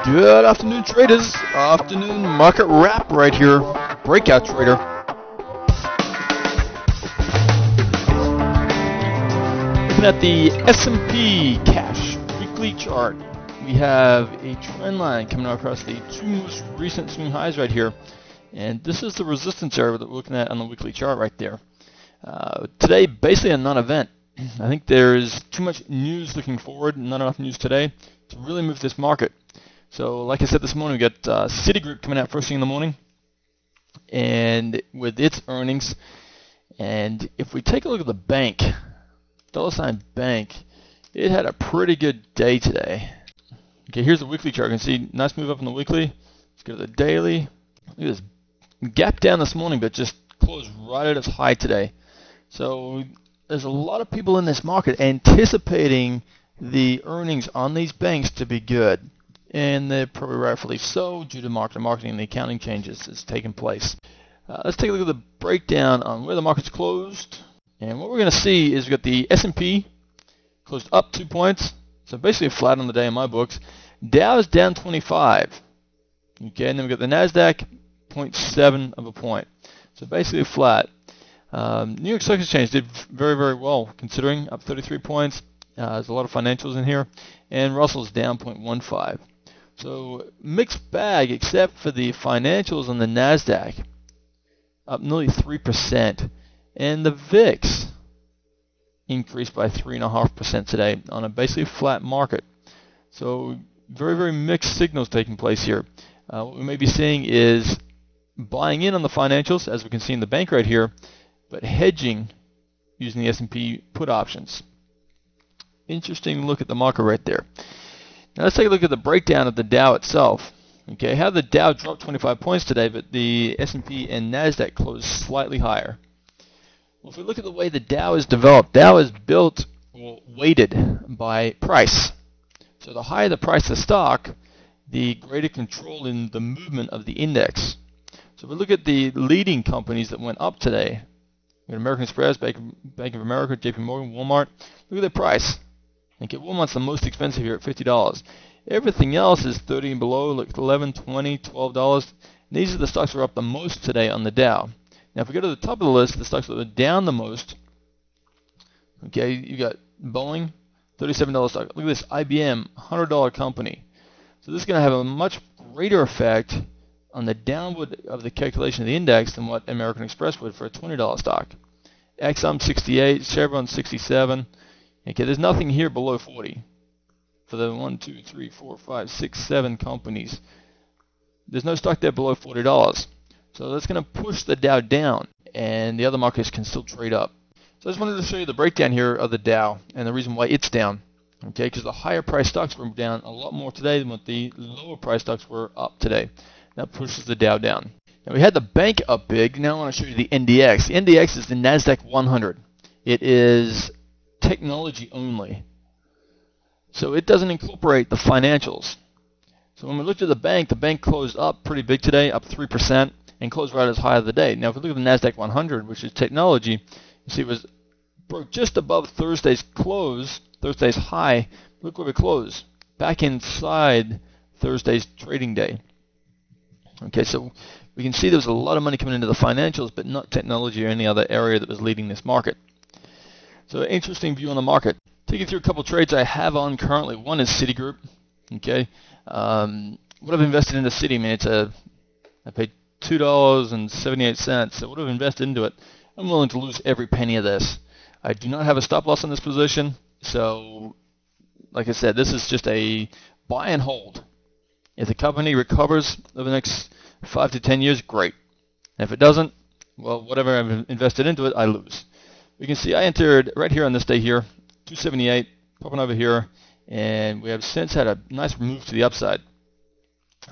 Good afternoon, traders. Afternoon market wrap right here. Breakout trader. Looking at the S&P cash weekly chart, we have a trend line coming across the two most recent swing highs right here, and this is the resistance area that we're looking at on the weekly chart right there. Today, basically a non-event. I think there's too much news looking forward, not enough news today to really move this market. So like I said this morning, we got Citigroup coming out first thing in the morning, and with its earnings. And if we take a look at the bank, $ bank, it had a pretty good day today. Okay, here's the weekly chart. You can see nice move up in the weekly. Let's go to the daily. Look at this gap down this morning, but just closed right at its high today. So there's a lot of people in this market anticipating the earnings on these banks to be good. And they're probably rightfully so due to marketing and the accounting changes that's taken place. Let's take a look at the breakdown on where the market's closed. And what we're going to see is we've got the S&P closed up 2 points. So basically flat on the day in my books. Dow is down 25. Okay, and then we've got the NASDAQ 0.7 of a point. So basically flat. New York Stock Exchange did very, very well considering, up 33 points. There's a lot of financials in here. And Russell's down 0.15. So mixed bag except for the financials on the NASDAQ, up nearly 3%. And the VIX increased by 3.5% today on a basically flat market. So very, very mixed signals taking place here. What we may be seeing is buying in on the financials, as we can see in the bank right here, but hedging using the S&P put options. Interesting look at the market right there. Now let's take a look at the breakdown of the Dow itself. Okay, how the Dow dropped 25 points today, but the S&P and NASDAQ closed slightly higher. Well, if we look at the way the Dow is developed, Dow is built or weighted by price. So the higher the price of stock, the greater control in the movement of the index. So if we look at the leading companies that went up today, we got American Express, Bank of America, JP Morgan, Walmart. Look at their price. Okay, Walmart's the most expensive here at $50. Everything else is 30 and below, like $11, $20, $12. These are the stocks that are up the most today on the Dow. Now, if we go to the top of the list, the stocks that are down the most. Okay, you got Boeing, $37 stock. Look at this, IBM, $100 company. So this is going to have a much greater effect on the downward of the calculation of the index than what American Express would for a $20 stock. Exxon 68, Chevron 67. Okay, there's nothing here below 40 for the 1, 2, 3, 4, 5, 6, 7 companies. There's no stock there below $40. So that's going to push the Dow down, and the other markets can still trade up. So I just wanted to show you the breakdown here of the Dow and the reason why it's down. Okay, because the higher price stocks were down a lot more today than what the lower price stocks were up today. That pushes the Dow down. Now we had the bank up big. Now I want to show you the NDX. The NDX is the NASDAQ 100. It is technology only. So it doesn't incorporate the financials. So when we looked at the bank closed up pretty big today, up 3%, and closed right as high of the day. Now if we look at the NASDAQ 100, which is technology, you see it broke just above Thursday's close, Thursday's high. Look where we closed, back inside Thursday's trading day. Okay, so we can see there was a lot of money coming into the financials, but not technology or any other area that was leading this market. So interesting view on the market. Take you through a couple trades I have on currently. One is Citigroup. Okay, what I've invested into Citi, I paid $2.78. So what I've invested into it, I'm willing to lose every penny of this. I do not have a stop loss on this position. So, like I said, this is just a buy and hold. If the company recovers over the next 5 to 10 years, great. And if it doesn't, well, whatever I've invested into it, I lose. We can see I entered right here on this day here, 278, popping over here, and we have since had a nice move to the upside.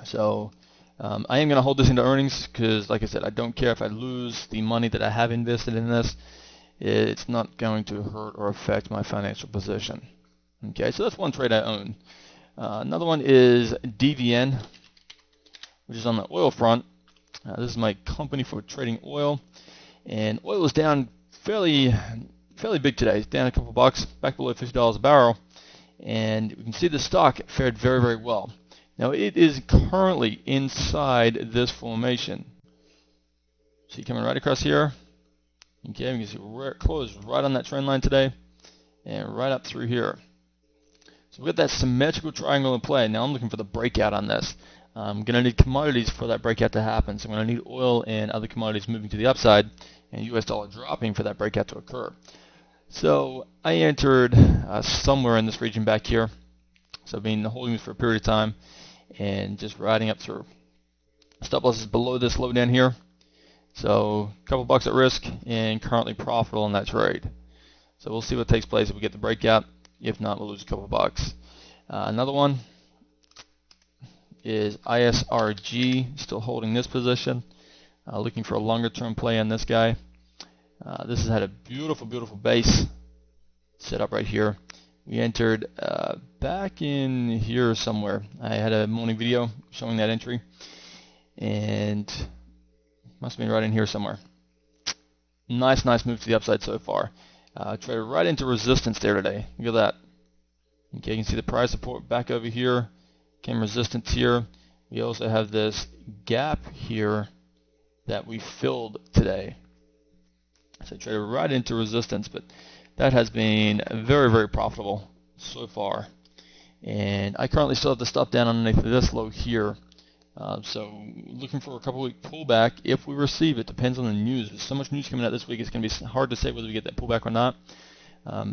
So I am going to hold this into earnings because, like I said, I don't care if I lose the money that I have invested in this. It's not going to hurt or affect my financial position. Okay, so that's one trade I own. Another one is DVN, which is on the oil front. This is my company for trading oil, and oil is down fairly big today. It's down a couple bucks, back below $50 a barrel, and we can see the stock fared very, very well. Now it is currently inside this formation. See, coming right across here. Okay, we can see we're closed right on that trend line today, and right up through here. So we've got that symmetrical triangle in play. Now I'm looking for the breakout on this. I'm going to need commodities for that breakout to happen. So I'm going to need oil and other commodities moving to the upside, and US dollar dropping for that breakout to occur. So I entered somewhere in this region back here. So I've been holding this for a period of time and just riding up through. Stop loss is below this low down here. So a couple bucks at risk and currently profitable on that trade. So we'll see what takes place if we get the breakout. If not, we'll lose a couple bucks. Another one is ISRG, still holding this position. Looking for a longer term play on this guy. This has had a beautiful, beautiful base set up right here. We entered back in here somewhere. I had a morning video showing that entry, and must have been right in here somewhere. Nice move to the upside so far. Traded right into resistance there today. Look at that. Okay, you can see the price support back over here. Came resistance here. We also have this gap here that we filled today. So traded right into resistance, but that has been very, very profitable so far. And I currently still have the stop down underneath this low here. So looking for a couple week pullback if we receive it. Depends on the news. There's so much news coming out this week, it's going to be hard to say whether we get that pullback or not.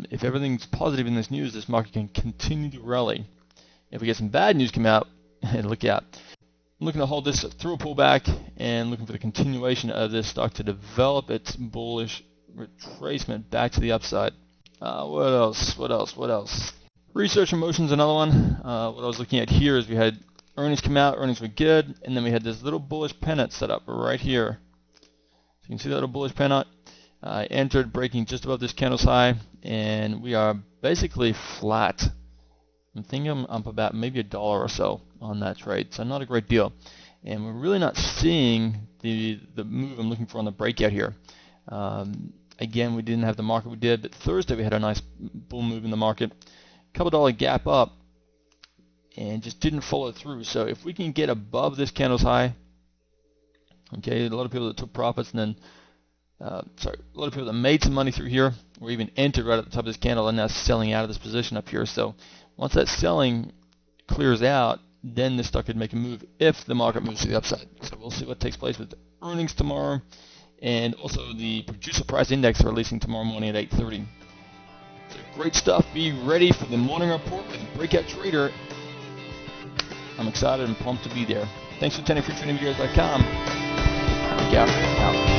If everything's positive in this news, this market can continue to rally. If we get some bad news come out, look out. I'm looking to hold this through a pullback and looking for the continuation of this stock to develop its bullish retracement back to the upside. What else? Research and motion's another one. What I was looking at here is we had earnings come out, earnings were good, and then we had this little bullish pennant set up right here. So you can see that little bullish pennant. I entered breaking just above this candle's high, and we are basically flat. I'm thinking I'm up about maybe $1 or so on that trade, so not a great deal. And we're really not seeing the move I'm looking for on the breakout here. Again, we didn't have the market we did, but Thursday we had a nice bull move in the market. Couple dollar gap up, and just didn't follow through. So if we can get above this candle's high, okay, a lot of people that took profits and then, a lot of people that made some money through here, or even entered right at the top of this candle, and now selling out of this position up here. So once that selling clears out, then this stock could make a move if the market moves to the upside. So we'll see what takes place with the earnings tomorrow, and also the producer price index releasing tomorrow morning at 8:30. So great stuff. Be ready for the morning report with Breakout Trader. I'm excited and pumped to be there. Thanks for attending freetradingvideos.com. Breakout out.